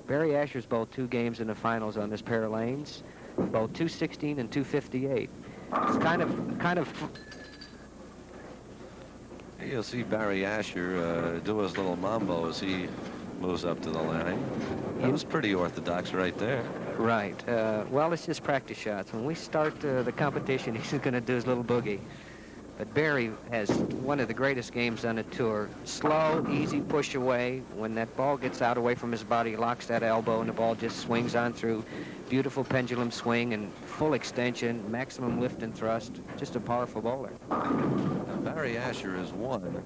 Barry Asher's bowled 2 games in the finals on this pair of lanes, both 216 and 258. It's kind of. You'll see Barry Asher do his little mambo as he moves up to the line. That was pretty orthodox right there. Right. Well, it's just practice shots. When we start the competition, he's going to do his little boogie. But Barry has one of the greatest games on the tour. Slow, easy push away. When that ball gets out away from his body, he locks that elbow, and the ball just swings on through. Beautiful pendulum swing and full extension, maximum lift and thrust. Just a powerful bowler. Now, Barry Asher has won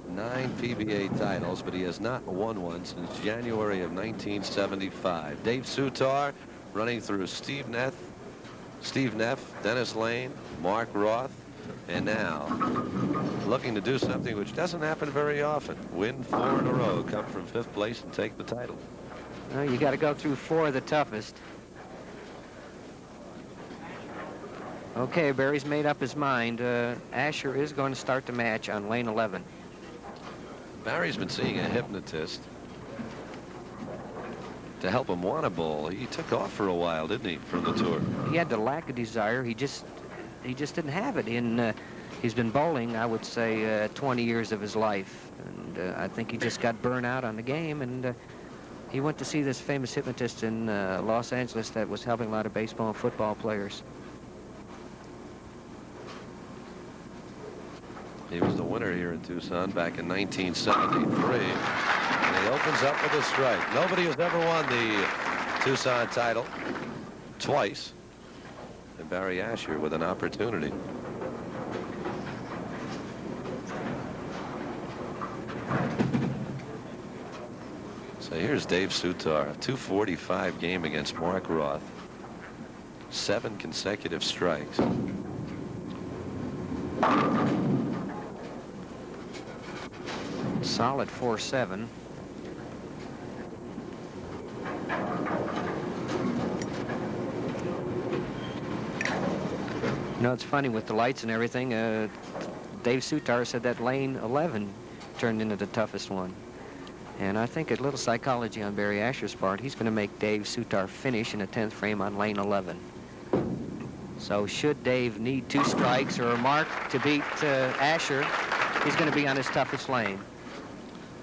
9 PBA titles, but he has not won one since January of 1975. Dave Soutar running through Steve Neff, Dennis Lane, Mark Roth, and now looking to do something which doesn't happen very often. Win 4 in a row, come from 5th place and take the title. Well, you got to go through 4 of the toughest. Okay, Barry's made up his mind. Asher is going to start the match on lane 11. Barry's been seeing a hypnotist to help him want to bowl. He took off for a while, didn't he, from the tour? He had the lack of desire. He just didn't have it. He's been bowling, I would say, 20 years of his life, and I think he just got burnt out on the game, and he went to see this famous hypnotist in Los Angeles that was helping a lot of baseball and football players. He was the winner here in Tucson back in 1973. And he opens up with a strike. Nobody has ever won the Tucson title twice. And Barry Asher with an opportunity. So here's Dave Soutar, a 245 game against Mark Roth. 7 consecutive strikes. Solid 4-7. You know, it's funny with the lights and everything. Dave Soutar said that lane 11 turned into the toughest one. And I think a little psychology on Barry Asher's part. He's going to make Dave Soutar finish in the 10th frame on lane 11. So should Dave need 2 strikes or a mark to beat Asher, he's going to be on his toughest lane.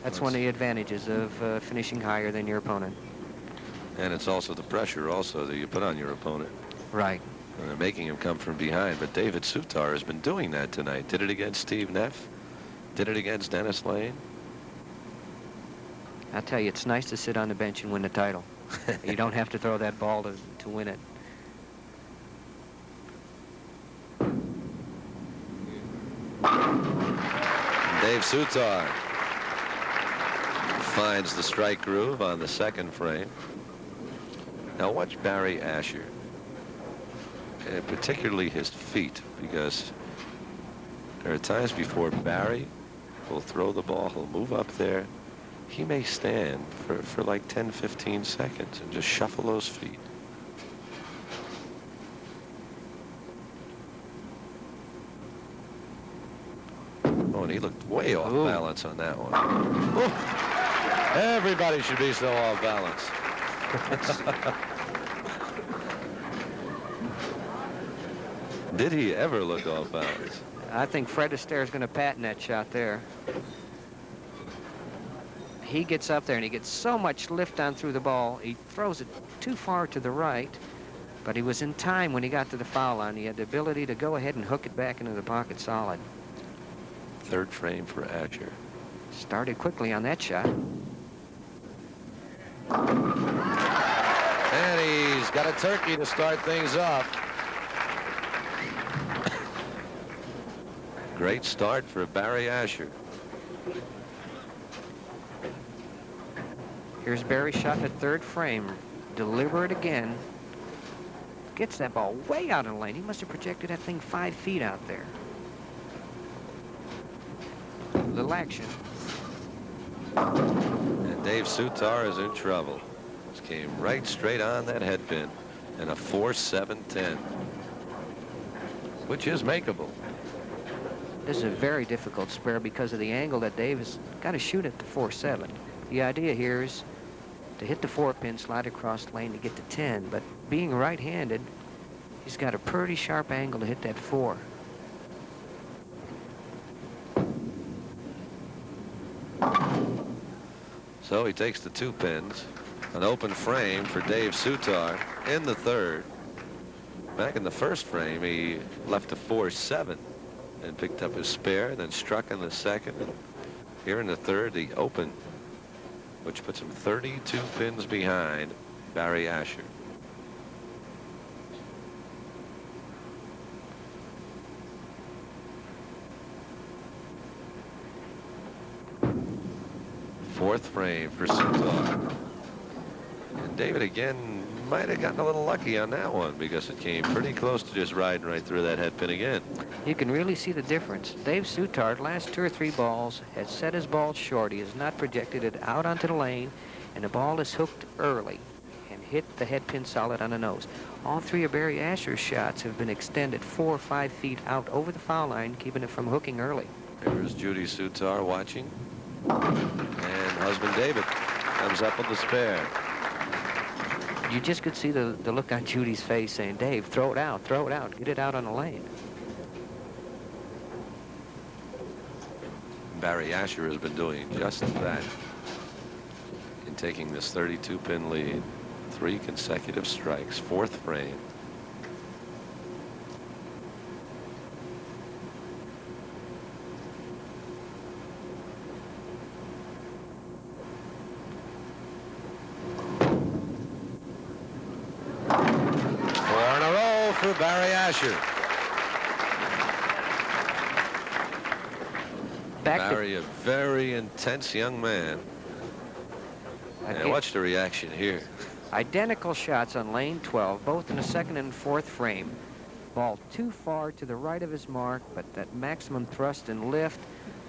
That's one of the advantages of finishing higher than your opponent. And it's also the pressure also that you put on your opponent. Right. And they're making him come from behind. But David Soutar has been doing that tonight. Did it against Steve Neff. Did it against Dennis Lane. I tell you, it's nice to sit on the bench and win the title. You don't have to throw that ball to win it. Dave Soutar finds the strike groove on the 2nd frame. Now watch Barry Asher, and particularly his feet, because there are times before Barry will throw the ball, he'll move up there. He may stand for like 10-15 seconds and just shuffle those feet. Oh, and he looked way off balance on that one. Ooh. Everybody should be so off balance. Did he ever look off balance? I think Fred Astaire is going to patent that shot there. He gets up there and he gets so much lift on through the ball. He throws it too far to the right, but he was in time when he got to the foul line. He had the ability to go ahead and hook it back into the pocket solid. 3rd frame for Asher. Started quickly on that shot. And he's got a turkey to start things off. Great start for Barry Asher. Here's Barry shot in the 3rd frame. Deliberate again. Gets that ball way out in the lane. He must have projected that thing 5 feet out there. Little action. And Dave Soutar is in trouble. This came right straight on that head pin. And a 4-7-10, which is makeable. This is a very difficult spare because of the angle that Dave has got to shoot at the 4-7. The idea here is to hit the 4-pin, slide across the lane to get to 10. But being right-handed, he's got a pretty sharp angle to hit that 4. So he takes the 2 pins. An open frame for Dave Soutar in the 3rd. Back in the 1st frame, he left a 4-7 and picked up his spare, then struck in the 2nd. And here in the 3rd, the open, which puts him 32 pins behind Barry Asher. Fourth frame for Soutar. And David again might have gotten a little lucky on that one because it came pretty close to just riding right through that head pin again. You can really see the difference. Dave Soutar, last 2 or 3 balls, has set his ball short. He has not projected it out onto the lane, and the ball is hooked early and hit the head pin solid on the nose. All 3 of Barry Asher's shots have been extended 4 or 5 feet out over the foul line, keeping it from hooking early. There's Judy Soutar watching. And husband David comes up with the spare. You just could see the look on Judy's face saying, Dave, throw it out, get it out on the lane. Barry Asher has been doing just that in taking this 32-pin lead. 3 consecutive strikes, 4th frame. For Barry Asher. Barry, a very intense young man. And watch the reaction here. Identical shots on lane 12, both in the 2nd and 4th frame. Ball too far to the right of his mark, but that maximum thrust and lift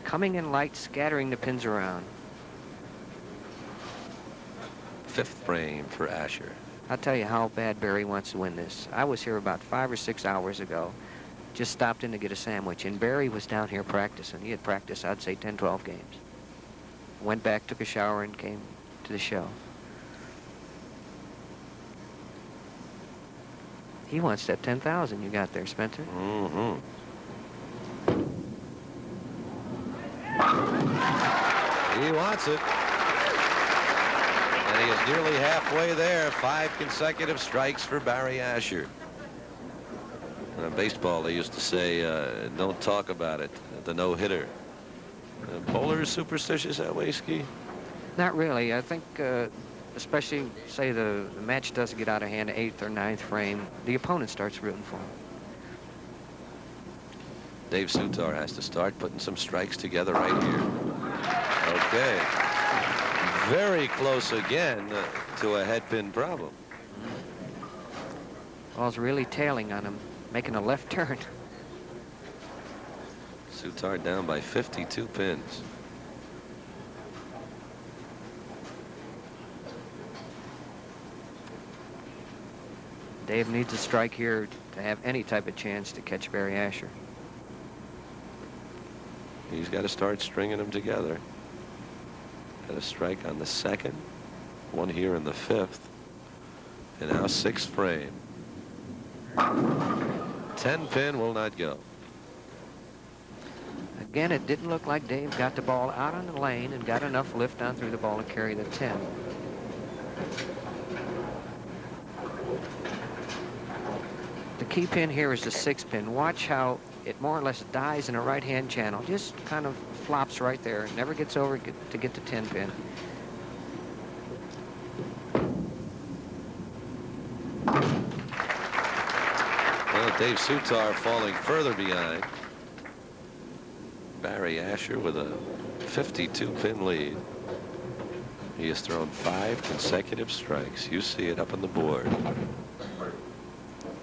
coming in light, scattering the pins around. 5th frame for Asher. I'll tell you how bad Barry wants to win this. I was here about 5 or 6 hours ago. Just stopped in to get a sandwich, and Barry was down here practicing. He had practiced, I'd say, 10, 12 games. Went back, took a shower, and came to the show. He wants that 10,000 you got there, Spencer. Mm-hmm. He wants it. And he is nearly halfway there. 5 consecutive strikes for Barry Asher. In baseball, they used to say, don't talk about it, the no-hitter. Bowlers superstitious that way, Ski? Not really. I think, especially, say, the match doesn't get out of hand, 8th or 9th frame, the opponent starts rooting for him. Dave Soutar has to start putting some strikes together right here. Okay. Very close again to a head pin problem. Ball's really tailing on him, making a left turn. Soutar down by 52 pins. Dave needs a strike here to have any type of chance to catch Barry Asher. He's got to start stringing them together. Got a strike on the 2nd, one here in the 5th, and now 6th frame. 10 pin will not go. Again, it didn't look like Dave got the ball out on the lane and got enough lift on through the ball to carry the 10. The key pin here is the 6 pin. Watch how it more or less dies in a right-hand channel. Just kind of flops right there. Never gets over to get the 10 pin. Well, Dave Soutar falling further behind. Barry Asher with a 52-pin lead. He has thrown 5 consecutive strikes. You see it up on the board.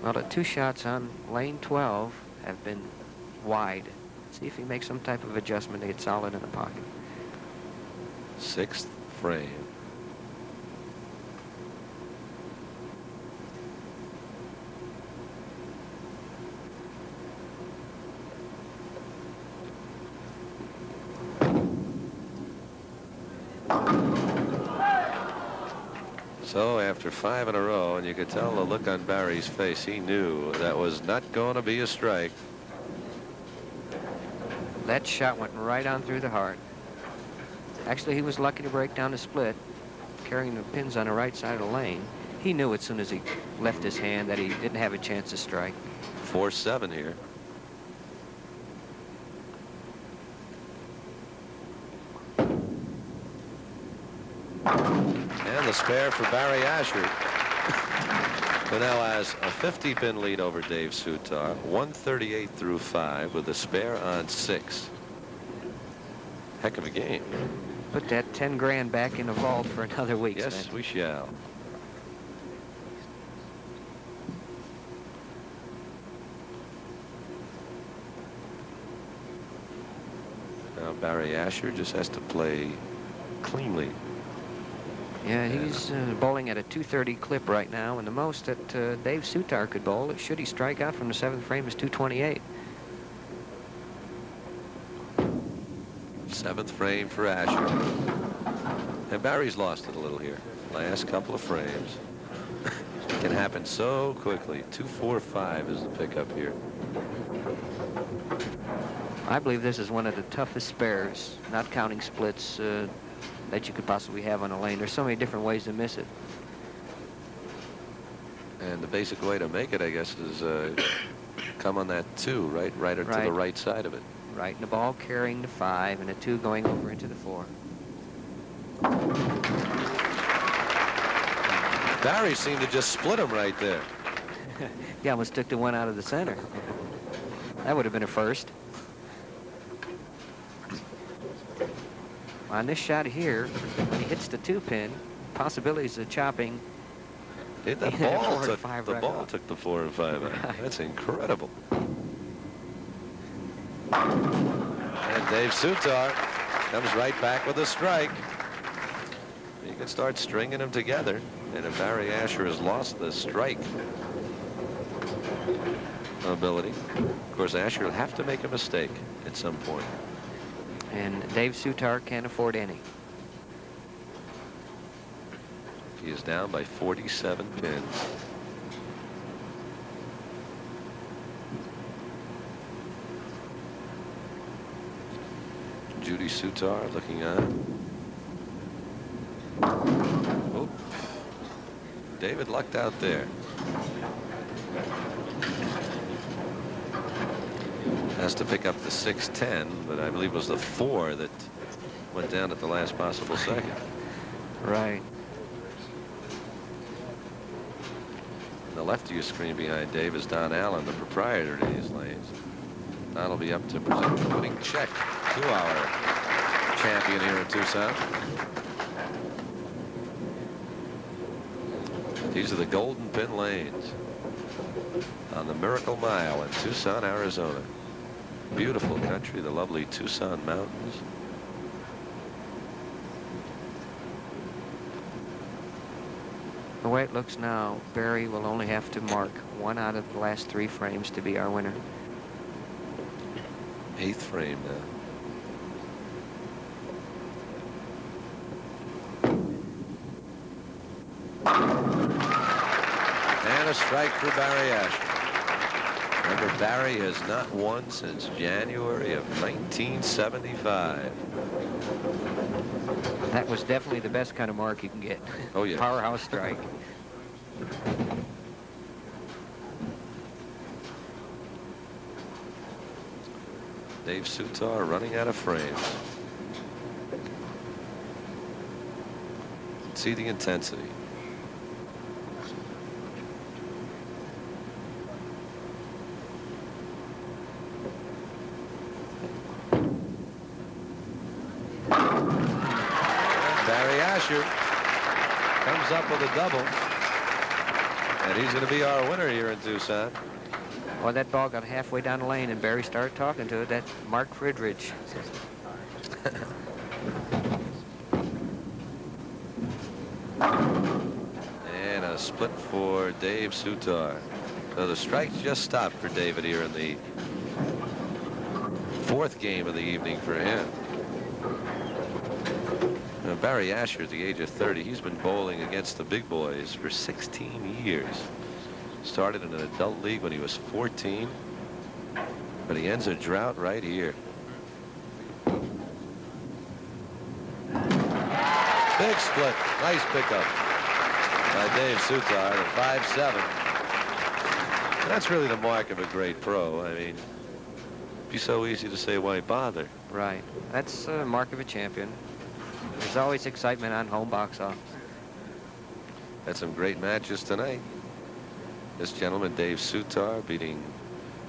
Well, the 2 shots on lane 12 have been wide. See if he makes some type of adjustment to get solid in the pocket. 6th frame. So after 5 in a row, and you could tell the look on Barry's face, he knew that was not going to be a strike. That shot went right on through the heart. Actually, he was lucky to break down the split, carrying the pins on the right side of the lane. He knew as soon as he left his hand that he didn't have a chance to strike. 4-7 here. And the spare for Barry Asher, who now has a 50-pin lead over Dave Soutar, 138 through 5 with a spare on 6. Heck of a game. Put that 10 grand back in the vault for another week. Yes, Sven. we shall. Now Barry Asher just has to play cleanly. Yeah, he's bowling at a 230 clip right now, and the most that Dave Soutar could bowl, should he strike out from the 7th frame, is 228. 7th frame for Asher. And Barry's lost it a little here. Last couple of frames. It can happen so quickly. 2-4-5 is the pickup here. I believe this is one of the toughest spares, not counting splits, that you could possibly have on a lane. There's so many different ways to miss it. And the basic way to make it, I guess, is come on that 2, right to the right side of it. Right, and the ball carrying the 5 and the 2 going over into the 4. Barry seemed to just split him right there. He almost took the 1 out of the center. That would have been a first. On this shot here, when he hits the 2-pin, possibilities of chopping. The ball took the 4 and 5 out. Right. That's incredible. And Dave Soutar comes right back with a strike. You can start stringing them together. And if Barry Asher has lost the strike ability, of course, Asher will have to make a mistake at some point. And Dave Soutar can't afford any. He is down by 47 pins. Judy Soutar looking on. Oop. David lucked out there. Has to pick up the 6-10, but I believe it was the 4 that went down at the last possible second. Right. On the left of your screen behind Dave is Don Allen, the proprietor to these lanes. Don will be up to present the winning check to our champion here in Tucson. These are the Golden Pin lanes on the Miracle Mile in Tucson, Arizona. Beautiful country, the lovely Tucson mountains. The way it looks now, Barry will only have to mark 1 out of the last 3 frames to be our winner. 8th frame now. And a strike for Barry Asher. Remember, Barry has not won since January of 1975. That was definitely the best kind of mark you can get. Oh, yeah. Powerhouse strike. Dave Soutar running out of frames. See the intensity. Barry Asher comes up with a double, and he's going to be our winner here in Tucson. Well, that ball got halfway down the lane, and Barry started talking to it. That's Mark Fridrich. And a split for Dave Soutar. So the strikes just stopped for David here in the 4th game of the evening for him. Now Barry Asher, at the age of 30, he's been bowling against the big boys for 16 years. Started in an adult league when he was 14, but he ends a drought right here. Big split. Nice pickup by Dave Soutar, the 5-7. That's really the mark of a great pro. I mean, it'd be so easy to say, why bother? Right. That's a mark of a champion. There's always excitement on home box office. Had some great matches tonight. This gentleman, Dave Soutar, beating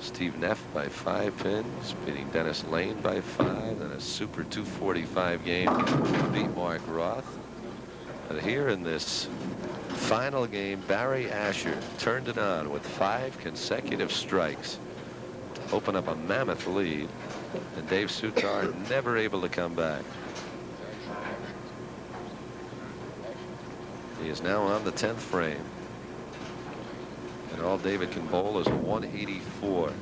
Steve Neff by 5 pins, beating Dennis Lane by 5, and a super 245 game beat Mark Roth. And here in this final game, Barry Asher turned it on with 5 consecutive strikes to open up a mammoth lead, and Dave Soutar never able to come back. He is now on the 10th frame, and all David can bowl is a 184.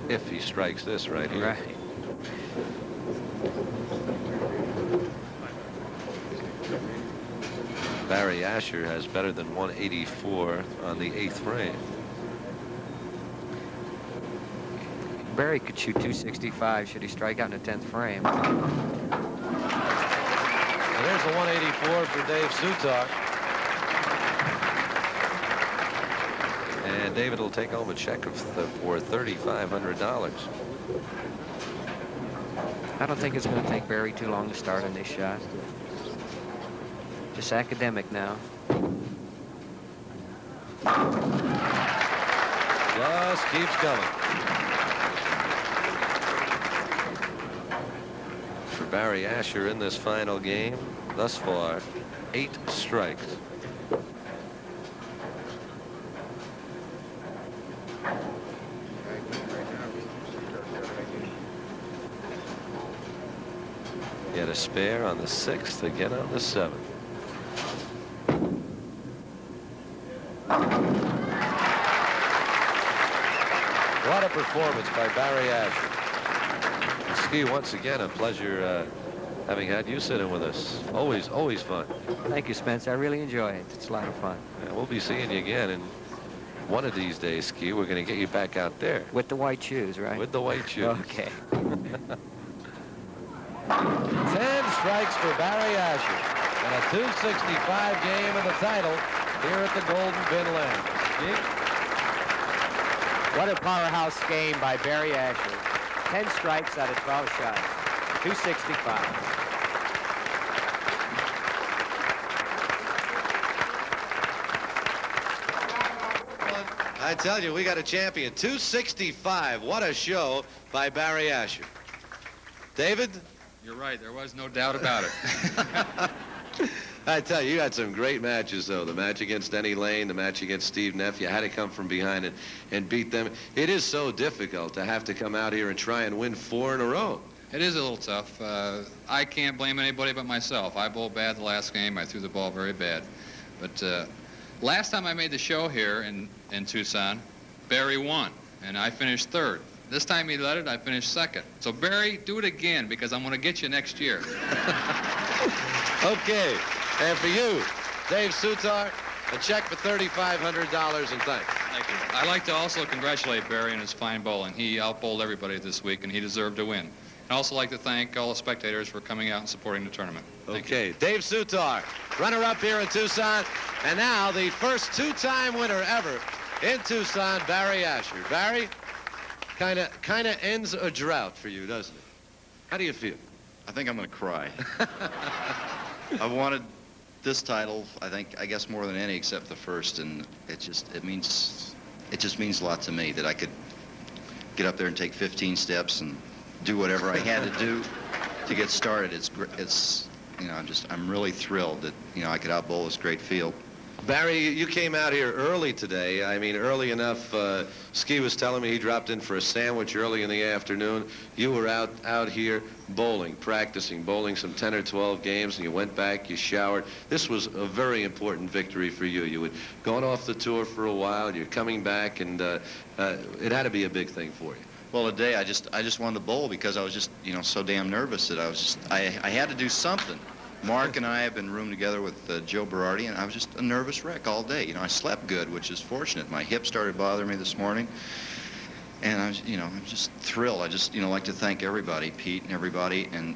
If he strikes this right here. Right. Barry Asher has better than 184 on the 8th frame. Barry could shoot 265 should he strike out in the 10th frame. And there's a 184 for Dave Soutar. And David will take home a check for $3,500. I don't think it's going to take Barry too long to start on this shot. Just academic now. Just keeps coming. For Barry Asher in this final game, thus far, 8 strikes. He had a spare on the 6th, again on the 7th. What a performance by Barry Asher. Ski, once again, a pleasure having had you sit in with us. Always fun. Thank you, Spence. I really enjoy it. It's a lot of fun. And we'll be seeing you again, and one of these days, Ski, we're going to get you back out there. With the white shoes, right? With the white shoes. Okay. 10 strikes for Barry Asher, and a 265 game of the title here at the Golden Pin Land. Ski? What a powerhouse game by Barry Asher. 10 strikes out of 12 shots. 265. I tell you, we got a champion. 265. What a show by Barry Asher. David? You're right. There was no doubt about it. I tell you, you had some great matches, though. The match against Denny Lane, the match against Steve Neff. You had to come from behind and beat them. It is so difficult to have to come out here and try and win 4 in a row. It is a little tough. I can't blame anybody but myself. I bowled bad the last game. I threw the ball very bad. But last time I made the show here in Tucson, Barry won, and I finished 3rd. This time he led it, I finished 2nd. So, Barry, do it again, because I'm going to get you next year. Okay. And for you, Dave Soutar, a check for $3,500 and thanks. Thank you. I'd like to also congratulate Barry on his fine bowling. He outbowled everybody this week, and he deserved to win. I'd also like to thank all the spectators for coming out and supporting the tournament. Thank you. Dave Soutar, runner-up here in Tucson, and now the first 2-time winner ever in Tucson, Barry Asher. Barry, kind of ends a drought for you, doesn't it? How do you feel? I think I'm going to cry. I've wanted this title, I guess more than any except the first, and it just means a lot to me that I could get up there and take 15 steps and do whatever I had to do to get started. It's you know, I'm really thrilled that, you know, I could outbowl this great field. Barry, you came out here early today. I mean, early enough. Ski was telling me he dropped in for a sandwich early in the afternoon. You were out here bowling, practicing, bowling some 10 or 12 games, and you went back, you showered. This was a very important victory for you. You had gone off the tour for a while. You're coming back, and it had to be a big thing for you. Well, today I just wanted to bowl because I was just, so damn nervous that I had to do something. Mark and I have been roomed together with Joe Berardi, and I was just a nervous wreck all day. I slept good, which is fortunate. My hip started bothering me this morning, and I was, I'm just thrilled. I just, like to thank everybody, Pete and everybody, and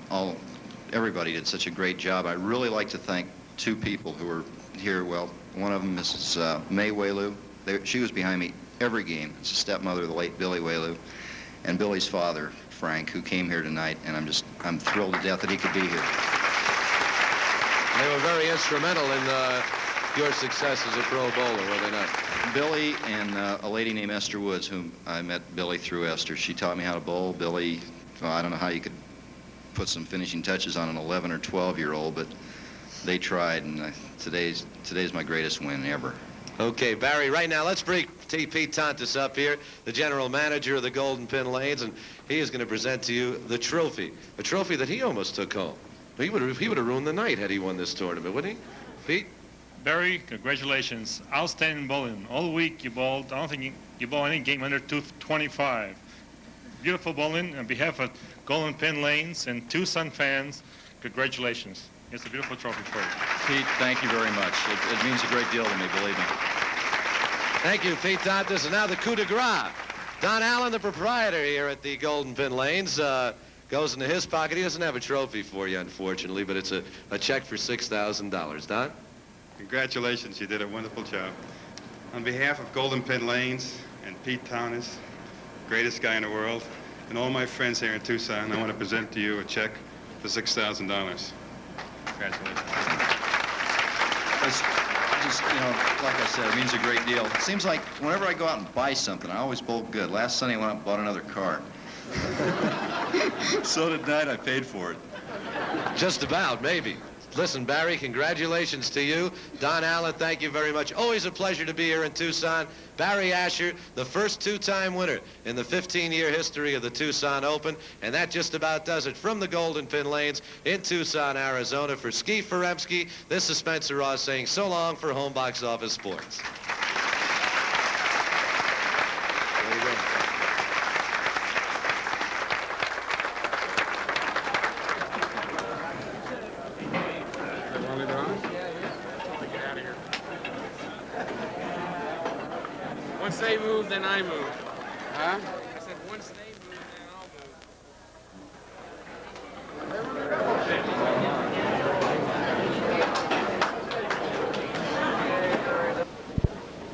everybody did such a great job. I really like to thank two people who were here. Well, one of them is May Whaleu. She was behind me every game. It's a stepmother of the late Billy Whaleu. And Billy's father, Frank, who came here tonight, and I'm thrilled to death that he could be here. They were very instrumental in your success as a pro bowler, were they not? Billy and a lady named Esther Woods, whom I met Billy through Esther. She taught me how to bowl. Billy, well, I don't know how you could put some finishing touches on an 11 or 12-year-old, but they tried, and today's my greatest win ever. Okay, Barry, right now let's bring Pete Tontis up here, the general manager of the Golden Pin Lanes, and he is going to present to you the trophy, a trophy that he almost took home. He would have ruined the night had he won this tournament, wouldn't he? Pete? Barry, congratulations. Outstanding bowling. All week you bowled. I don't think you bowled any game under 225. Beautiful bowling. On behalf of Golden Pin Lanes and Tucson fans, congratulations. It's a beautiful trophy for you. Pete, thank you very much. It means a great deal to me, believe me. Thank you, Pete Tontis. And now the coup de grace. Don Allen, the proprietor here at the Golden Pin Lanes, goes into his pocket. He doesn't have a trophy for you, unfortunately, but it's a check for $6,000. Don? Congratulations, you did a wonderful job. On behalf of Golden Pin Lanes and Pete Tontis, greatest guy in the world, and all my friends here in Tucson, I want to present to you a check for $6,000. Congratulations. Just, like I said, it means a great deal. It seems like whenever I go out and buy something, I always bowl good. Last Sunday I went out and bought another car. So tonight I paid for it. Just about, maybe. Listen, Barry, congratulations to you. Don Allen, thank you very much. Always a pleasure to be here in Tucson. Barry Asher, the first two-time winner in the 15-year history of the Tucson Open. And that just about does it from the Golden Pin Lanes in Tucson, Arizona. For Ski Feremski, this is Spencer Ross saying so long for Home Box Office Sports. There you go. Once they move, then I move. Huh? I said once they move, then I'll move.